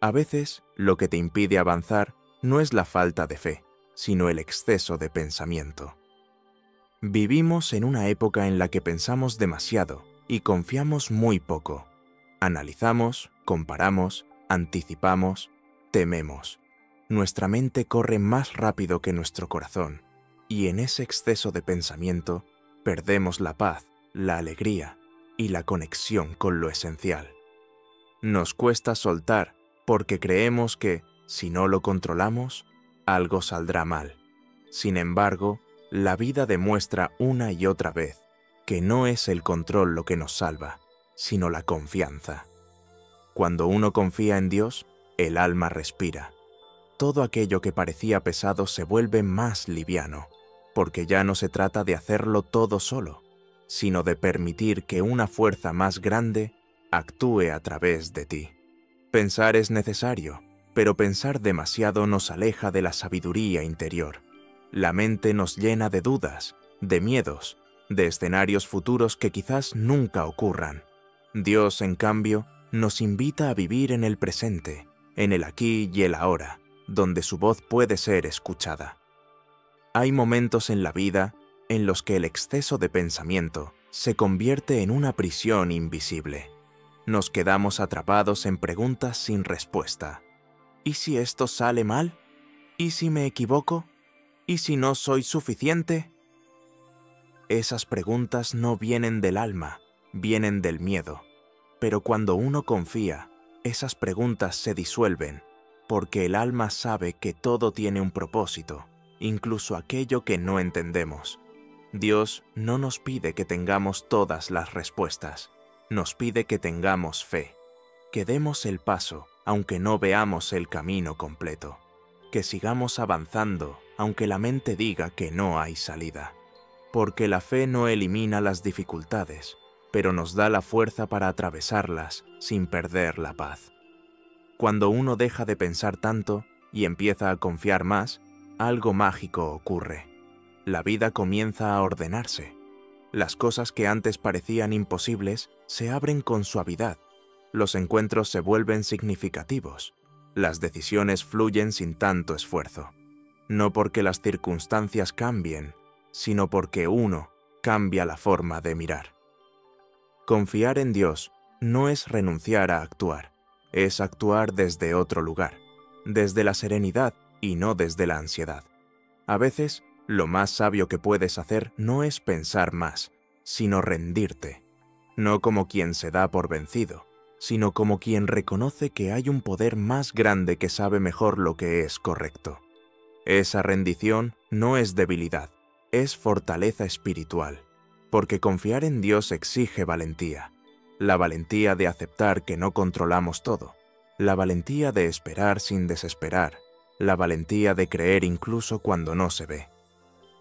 A veces, lo que te impide avanzar no es la falta de fe, sino el exceso de pensamiento. Vivimos en una época en la que pensamos demasiado y confiamos muy poco. Analizamos, comparamos, anticipamos, tememos. Nuestra mente corre más rápido que nuestro corazón, y en ese exceso de pensamiento perdemos la paz, la alegría y la conexión con lo esencial. Nos cuesta soltar porque creemos que, si no lo controlamos, algo saldrá mal. Sin embargo, la vida demuestra una y otra vez que no es el control lo que nos salva, sino la confianza. Cuando uno confía en Dios, el alma respira. Todo aquello que parecía pesado se vuelve más liviano, porque ya no se trata de hacerlo todo solo, sino de permitir que una fuerza más grande actúe a través de ti. Pensar es necesario, pero pensar demasiado nos aleja de la sabiduría interior. La mente nos llena de dudas, de miedos, de escenarios futuros que quizás nunca ocurran. Dios, en cambio, nos invita a vivir en el presente, en el aquí y el ahora, donde su voz puede ser escuchada. Hay momentos en la vida en los que el exceso de pensamiento se convierte en una prisión invisible. Nos quedamos atrapados en preguntas sin respuesta. ¿Y si esto sale mal? ¿Y si me equivoco? ¿Y si no soy suficiente? Esas preguntas no vienen del alma, vienen del miedo. Pero cuando uno confía, esas preguntas se disuelven, porque el alma sabe que todo tiene un propósito, incluso aquello que no entendemos. Dios no nos pide que tengamos todas las respuestas, nos pide que tengamos fe, que demos el paso aunque no veamos el camino completo, que sigamos avanzando aunque la mente diga que no hay salida. Porque la fe no elimina las dificultades, pero nos da la fuerza para atravesarlas sin perder la paz. Cuando uno deja de pensar tanto y empieza a confiar más, algo mágico ocurre. La vida comienza a ordenarse. Las cosas que antes parecían imposibles se abren con suavidad. Los encuentros se vuelven significativos. Las decisiones fluyen sin tanto esfuerzo. No porque las circunstancias cambien, sino porque uno cambia la forma de mirar. Confiar en Dios no es renunciar a actuar, es actuar desde otro lugar, desde la serenidad y no desde la ansiedad. A veces, lo más sabio que puedes hacer no es pensar más, sino rendirte, no como quien se da por vencido, sino como quien reconoce que hay un poder más grande que sabe mejor lo que es correcto. Esa rendición no es debilidad, es fortaleza espiritual, porque confiar en Dios exige valentía, la valentía de aceptar que no controlamos todo, la valentía de esperar sin desesperar, la valentía de creer incluso cuando no se ve.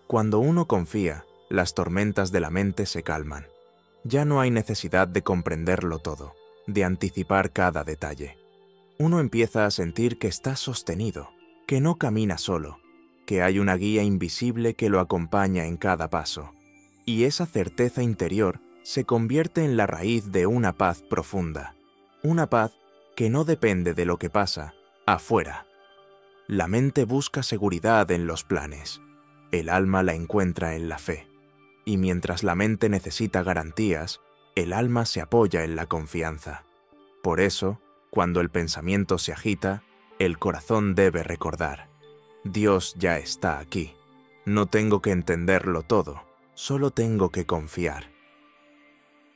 Cuando uno confía, las tormentas de la mente se calman. Ya no hay necesidad de comprenderlo todo, de anticipar cada detalle. Uno empieza a sentir que está sostenido, que no camina solo, que hay una guía invisible que lo acompaña en cada paso. Y esa certeza interior se convierte en la raíz de una paz profunda, una paz que no depende de lo que pasa afuera. La mente busca seguridad en los planes, el alma la encuentra en la fe, y mientras la mente necesita garantías, el alma se apoya en la confianza. Por eso, cuando el pensamiento se agita, el corazón debe recordar: Dios ya está aquí. No tengo que entenderlo todo, solo tengo que confiar.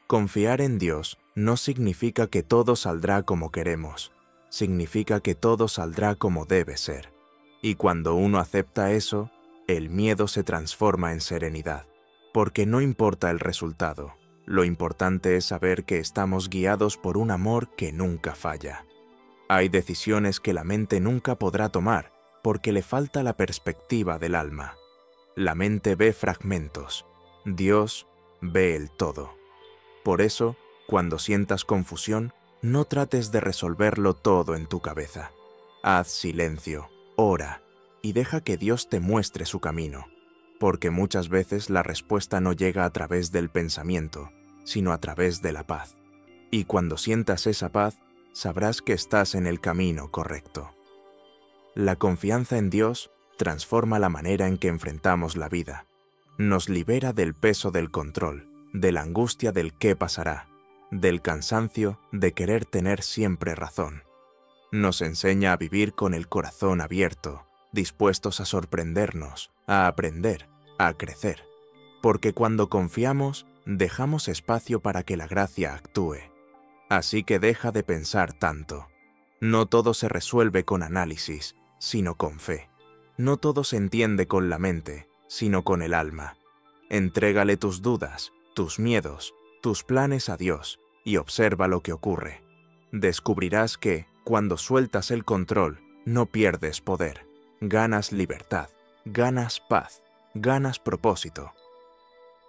Confiar en Dios no significa que todo saldrá como queremos, significa que todo saldrá como debe ser. Y cuando uno acepta eso, el miedo se transforma en serenidad, porque no importa el resultado, lo importante es saber que estamos guiados por un amor que nunca falla. Hay decisiones que la mente nunca podrá tomar, porque le falta la perspectiva del alma. La mente ve fragmentos, Dios ve el todo. Por eso, cuando sientas confusión, no trates de resolverlo todo en tu cabeza. Haz silencio, ora, y deja que Dios te muestre su camino, porque muchas veces la respuesta no llega a través del pensamiento, sino a través de la paz. Y cuando sientas esa paz, sabrás que estás en el camino correcto. La confianza en Dios transforma la manera en que enfrentamos la vida. Nos libera del peso del control, de la angustia del qué pasará, del cansancio de querer tener siempre razón. Nos enseña a vivir con el corazón abierto, dispuestos a sorprendernos, a aprender, a crecer. Porque cuando confiamos, dejamos espacio para que la gracia actúe. Así que deja de pensar tanto. No todo se resuelve con análisis, sino con fe. No todo se entiende con la mente, sino con el alma. Entrégale tus dudas, tus miedos, tus planes a Dios y observa lo que ocurre. Descubrirás que, cuando sueltas el control, no pierdes poder, ganas libertad, ganas paz, ganas propósito.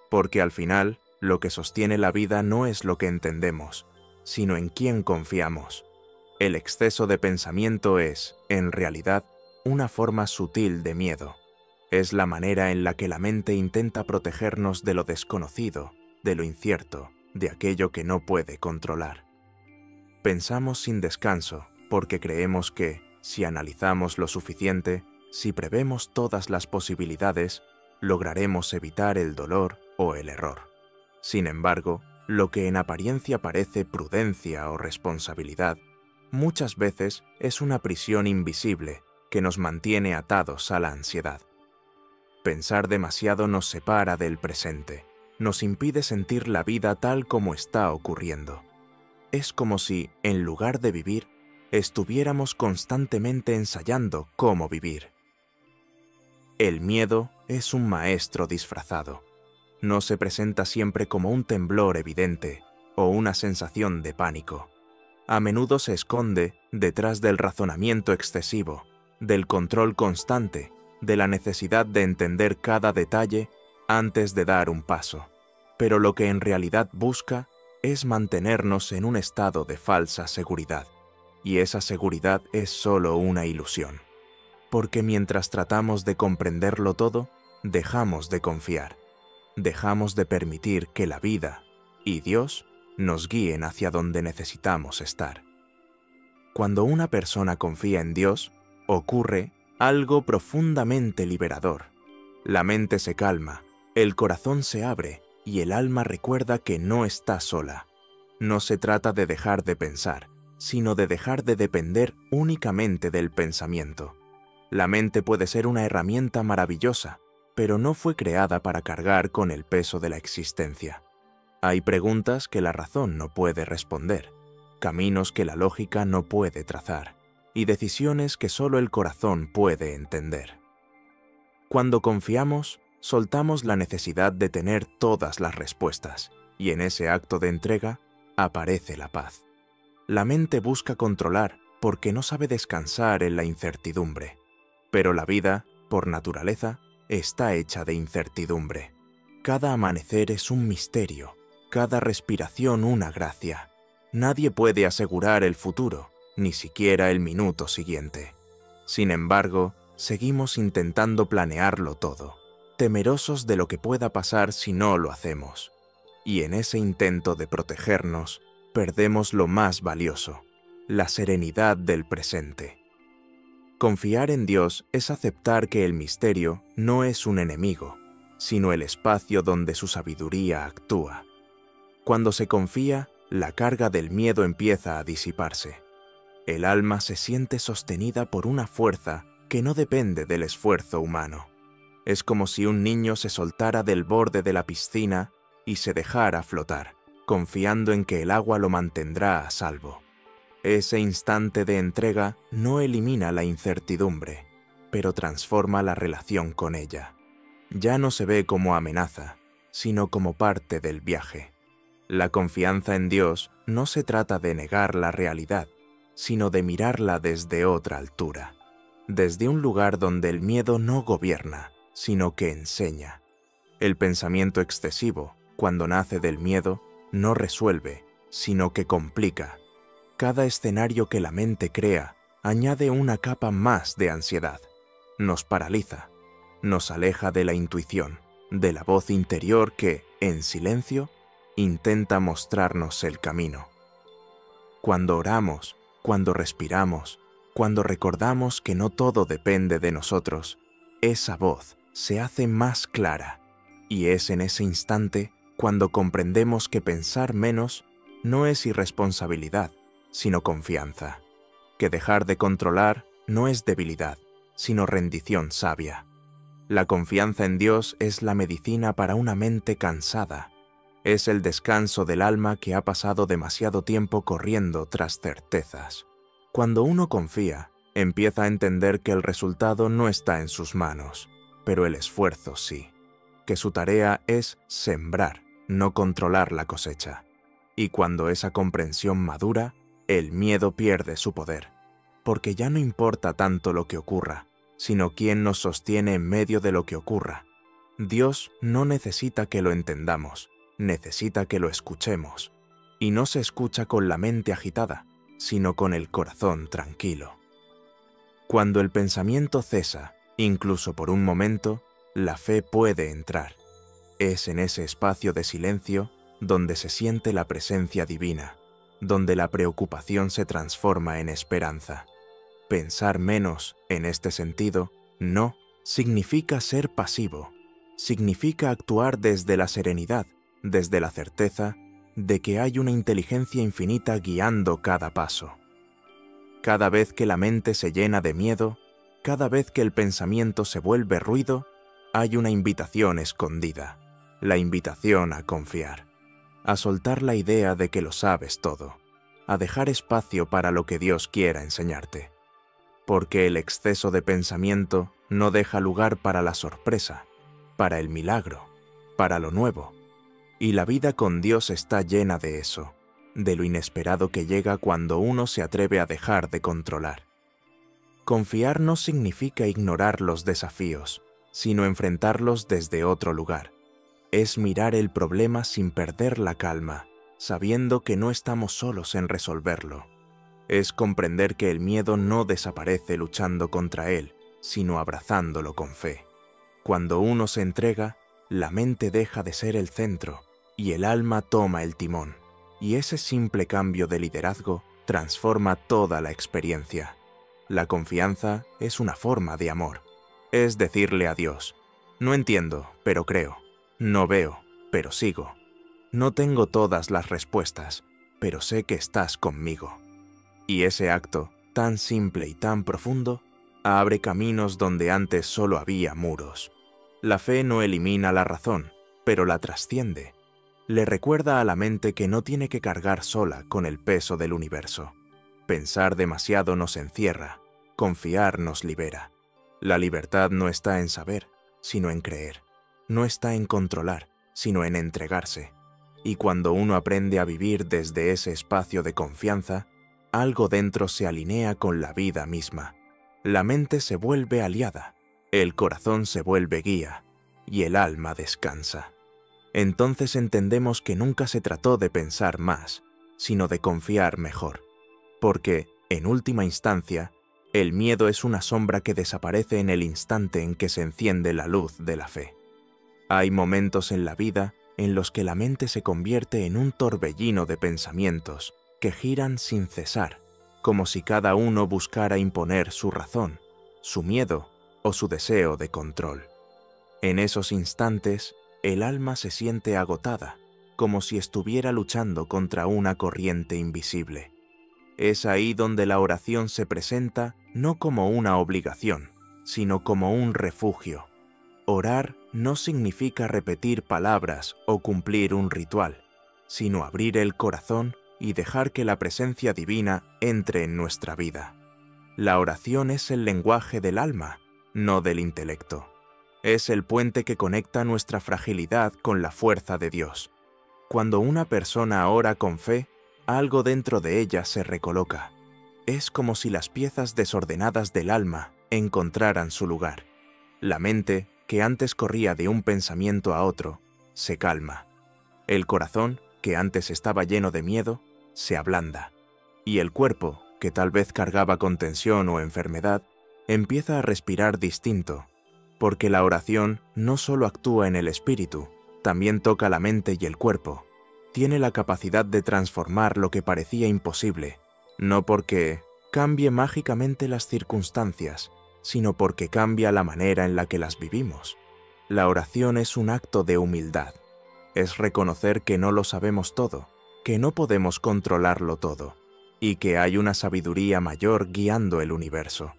Porque al final, lo que sostiene la vida no es lo que entendemos, sino en quién confiamos. El exceso de pensamiento es, en realidad, una forma sutil de miedo. Es la manera en la que la mente intenta protegernos de lo desconocido, de lo incierto, de aquello que no puede controlar. Pensamos sin descanso porque creemos que, si analizamos lo suficiente, si prevemos todas las posibilidades, lograremos evitar el dolor o el error. Sin embargo, lo que en apariencia parece prudencia o responsabilidad, muchas veces es una prisión invisible que nos mantiene atados a la ansiedad. Pensar demasiado nos separa del presente, nos impide sentir la vida tal como está ocurriendo. Es como si, en lugar de vivir, estuviéramos constantemente ensayando cómo vivir. El miedo es un maestro disfrazado. No se presenta siempre como un temblor evidente o una sensación de pánico. A menudo se esconde detrás del razonamiento excesivo, del control constante, de la necesidad de entender cada detalle antes de dar un paso. Pero lo que en realidad busca es mantenernos en un estado de falsa seguridad. Y esa seguridad es solo una ilusión. Porque mientras tratamos de comprenderlo todo, dejamos de confiar. Dejamos de permitir que la vida y Dios nos guíen hacia donde necesitamos estar. Cuando una persona confía en Dios, ocurre algo profundamente liberador. La mente se calma, el corazón se abre y el alma recuerda que no está sola. No se trata de dejar de pensar, sino de dejar de depender únicamente del pensamiento. La mente puede ser una herramienta maravillosa, pero no fue creada para cargar con el peso de la existencia. Hay preguntas que la razón no puede responder, caminos que la lógica no puede trazar, y decisiones que solo el corazón puede entender. Cuando confiamos, soltamos la necesidad de tener todas las respuestas, y en ese acto de entrega aparece la paz. La mente busca controlar porque no sabe descansar en la incertidumbre, pero la vida, por naturaleza, está hecha de incertidumbre. Cada amanecer es un misterio, cada respiración una gracia. Nadie puede asegurar el futuro, ni siquiera el minuto siguiente. Sin embargo, seguimos intentando planearlo todo, temerosos de lo que pueda pasar si no lo hacemos. Y en ese intento de protegernos, perdemos lo más valioso, la serenidad del presente. Confiar en Dios es aceptar que el misterio no es un enemigo, sino el espacio donde su sabiduría actúa. Cuando se confía, la carga del miedo empieza a disiparse. El alma se siente sostenida por una fuerza que no depende del esfuerzo humano. Es como si un niño se soltara del borde de la piscina y se dejara flotar, confiando en que el agua lo mantendrá a salvo. Ese instante de entrega no elimina la incertidumbre, pero transforma la relación con ella. Ya no se ve como amenaza, sino como parte del viaje. La confianza en Dios no se trata de negar la realidad, sino de mirarla desde otra altura, desde un lugar donde el miedo no gobierna, sino que enseña. El pensamiento excesivo, cuando nace del miedo, no resuelve, sino que complica. Cada escenario que la mente crea añade una capa más de ansiedad. Nos paraliza, nos aleja de la intuición, de la voz interior que, en silencio, intenta mostrarnos el camino. Cuando oramos, cuando respiramos, cuando recordamos que no todo depende de nosotros, esa voz se hace más clara, y es en ese instante cuando comprendemos que pensar menos no es irresponsabilidad, sino confianza, que dejar de controlar no es debilidad, sino rendición sabia. La confianza en Dios es la medicina para una mente cansada. Es el descanso del alma que ha pasado demasiado tiempo corriendo tras certezas. Cuando uno confía, empieza a entender que el resultado no está en sus manos, pero el esfuerzo sí, que su tarea es sembrar, no controlar la cosecha. Y cuando esa comprensión madura, el miedo pierde su poder, porque ya no importa tanto lo que ocurra, sino quién nos sostiene en medio de lo que ocurra. Dios no necesita que lo entendamos, necesita que lo escuchemos, y no se escucha con la mente agitada, sino con el corazón tranquilo. Cuando el pensamiento cesa, incluso por un momento, la fe puede entrar. Es en ese espacio de silencio donde se siente la presencia divina, donde la preocupación se transforma en esperanza. Pensar menos, en este sentido, no significa ser pasivo, significa actuar desde la serenidad, desde la certeza de que hay una inteligencia infinita guiando cada paso. Cada vez que la mente se llena de miedo, cada vez que el pensamiento se vuelve ruido, hay una invitación escondida, la invitación a confiar, a soltar la idea de que lo sabes todo, a dejar espacio para lo que Dios quiera enseñarte. Porque el exceso de pensamiento no deja lugar para la sorpresa, para el milagro, para lo nuevo. Y la vida con Dios está llena de eso, de lo inesperado que llega cuando uno se atreve a dejar de controlar. Confiar no significa ignorar los desafíos, sino enfrentarlos desde otro lugar. Es mirar el problema sin perder la calma, sabiendo que no estamos solos en resolverlo. Es comprender que el miedo no desaparece luchando contra él, sino abrazándolo con fe. Cuando uno se entrega, la mente deja de ser el centro y el alma toma el timón. Y ese simple cambio de liderazgo transforma toda la experiencia. La confianza es una forma de amor. Es decirle a Dios: no entiendo, pero creo. No veo, pero sigo. No tengo todas las respuestas, pero sé que estás conmigo. Y ese acto, tan simple y tan profundo, abre caminos donde antes solo había muros. La fe no elimina la razón, pero la trasciende. Le recuerda a la mente que no tiene que cargar sola con el peso del universo. Pensar demasiado nos encierra, confiar nos libera. La libertad no está en saber, sino en creer. No está en controlar, sino en entregarse. Y cuando uno aprende a vivir desde ese espacio de confianza, algo dentro se alinea con la vida misma. La mente se vuelve aliada, el corazón se vuelve guía, y el alma descansa. Entonces entendemos que nunca se trató de pensar más, sino de confiar mejor. Porque, en última instancia, el miedo es una sombra que desaparece en el instante en que se enciende la luz de la fe. Hay momentos en la vida en los que la mente se convierte en un torbellino de pensamientos que giran sin cesar, como si cada uno buscara imponer su razón, su miedo o su deseo de control. En esos instantes, el alma se siente agotada, como si estuviera luchando contra una corriente invisible. Es ahí donde la oración se presenta no como una obligación, sino como un refugio. Orar no significa repetir palabras o cumplir un ritual, sino abrir el corazón y dejar que la presencia divina entre en nuestra vida. La oración es el lenguaje del alma, no del intelecto. Es el puente que conecta nuestra fragilidad con la fuerza de Dios. Cuando una persona ora con fe, algo dentro de ella se recoloca. Es como si las piezas desordenadas del alma encontraran su lugar. La mente, que antes corría de un pensamiento a otro, se calma. El corazón, que antes estaba lleno de miedo, se ablanda. Y el cuerpo, que tal vez cargaba con tensión o enfermedad, empieza a respirar distinto, porque la oración no solo actúa en el espíritu, también toca la mente y el cuerpo. Tiene la capacidad de transformar lo que parecía imposible, no porque cambie mágicamente las circunstancias, sino porque cambia la manera en la que las vivimos. La oración es un acto de humildad. Es reconocer que no lo sabemos todo, que no podemos controlarlo todo, y que hay una sabiduría mayor guiando el universo.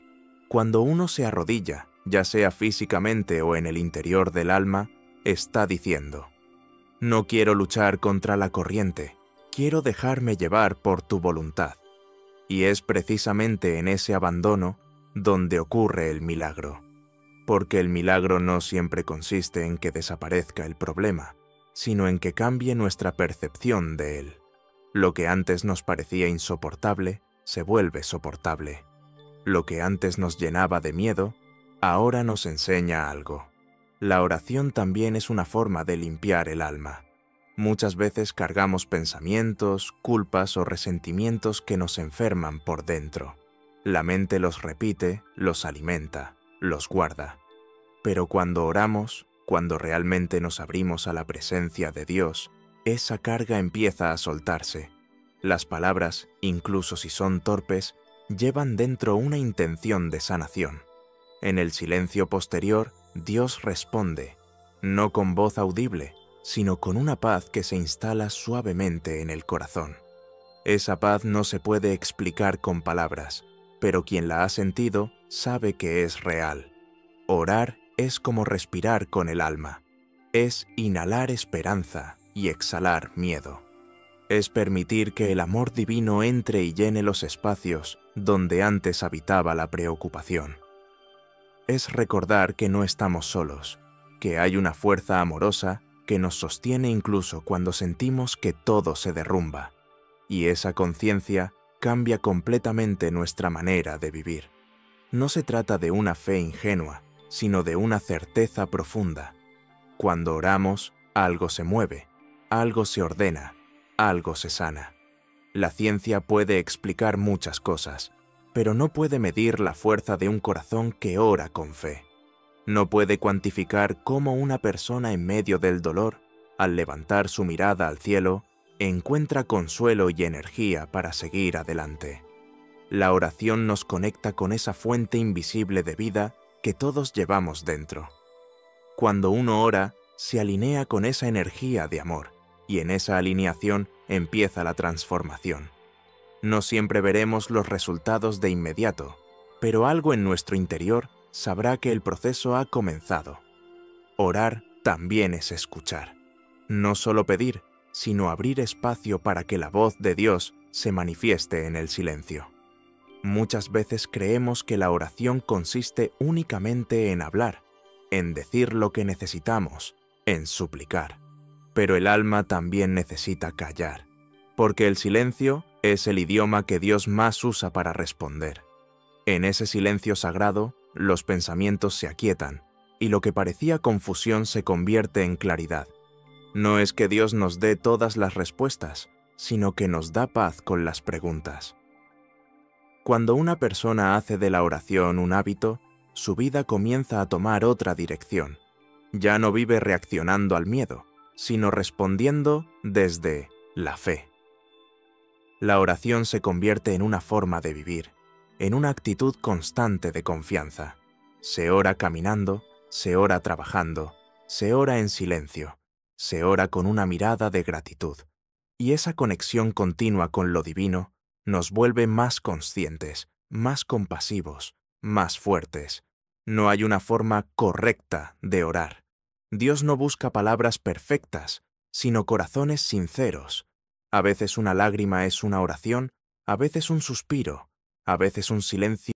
Cuando uno se arrodilla, ya sea físicamente o en el interior del alma, está diciendo: no quiero luchar contra la corriente, quiero dejarme llevar por tu voluntad. Y es precisamente en ese abandono donde ocurre el milagro. Porque el milagro no siempre consiste en que desaparezca el problema, sino en que cambie nuestra percepción de él. Lo que antes nos parecía insoportable, se vuelve soportable. Lo que antes nos llenaba de miedo, ahora nos enseña algo. La oración también es una forma de limpiar el alma. Muchas veces cargamos pensamientos, culpas o resentimientos que nos enferman por dentro. La mente los repite, los alimenta, los guarda. Pero cuando oramos, cuando realmente nos abrimos a la presencia de Dios, esa carga empieza a soltarse. Las palabras, incluso si son torpes, llevan dentro una intención de sanación. En el silencio posterior, Dios responde, no con voz audible, sino con una paz que se instala suavemente en el corazón. Esa paz no se puede explicar con palabras, pero quien la ha sentido sabe que es real. Orar es como respirar con el alma. Es inhalar esperanza y exhalar miedo. Es permitir que el amor divino entre y llene los espacios donde antes habitaba la preocupación. Es recordar que no estamos solos, que hay una fuerza amorosa que nos sostiene incluso cuando sentimos que todo se derrumba, y esa conciencia cambia completamente nuestra manera de vivir. No se trata de una fe ingenua, sino de una certeza profunda. Cuando oramos, algo se mueve, algo se ordena, algo se sana. La ciencia puede explicar muchas cosas, pero no puede medir la fuerza de un corazón que ora con fe. No puede cuantificar cómo una persona en medio del dolor, al levantar su mirada al cielo, encuentra consuelo y energía para seguir adelante. La oración nos conecta con esa fuente invisible de vida que todos llevamos dentro. Cuando uno ora, se alinea con esa energía de amor, y en esa alineación empieza la transformación. No siempre veremos los resultados de inmediato, pero algo en nuestro interior sabrá que el proceso ha comenzado. Orar también es escuchar. No solo pedir, sino abrir espacio para que la voz de Dios se manifieste en el silencio. Muchas veces creemos que la oración consiste únicamente en hablar, en decir lo que necesitamos, en suplicar. Pero el alma también necesita callar, porque el silencio es el idioma que Dios más usa para responder. En ese silencio sagrado, los pensamientos se aquietan, y lo que parecía confusión se convierte en claridad. No es que Dios nos dé todas las respuestas, sino que nos da paz con las preguntas. Cuando una persona hace de la oración un hábito, su vida comienza a tomar otra dirección. Ya no vive reaccionando al miedo, sino respondiendo desde la fe. La oración se convierte en una forma de vivir, en una actitud constante de confianza. Se ora caminando, se ora trabajando, se ora en silencio, se ora con una mirada de gratitud. Y esa conexión continua con lo divino nos vuelve más conscientes, más compasivos, más fuertes. No hay una forma correcta de orar. Dios no busca palabras perfectas, sino corazones sinceros. A veces una lágrima es una oración, a veces un suspiro, a veces un silencio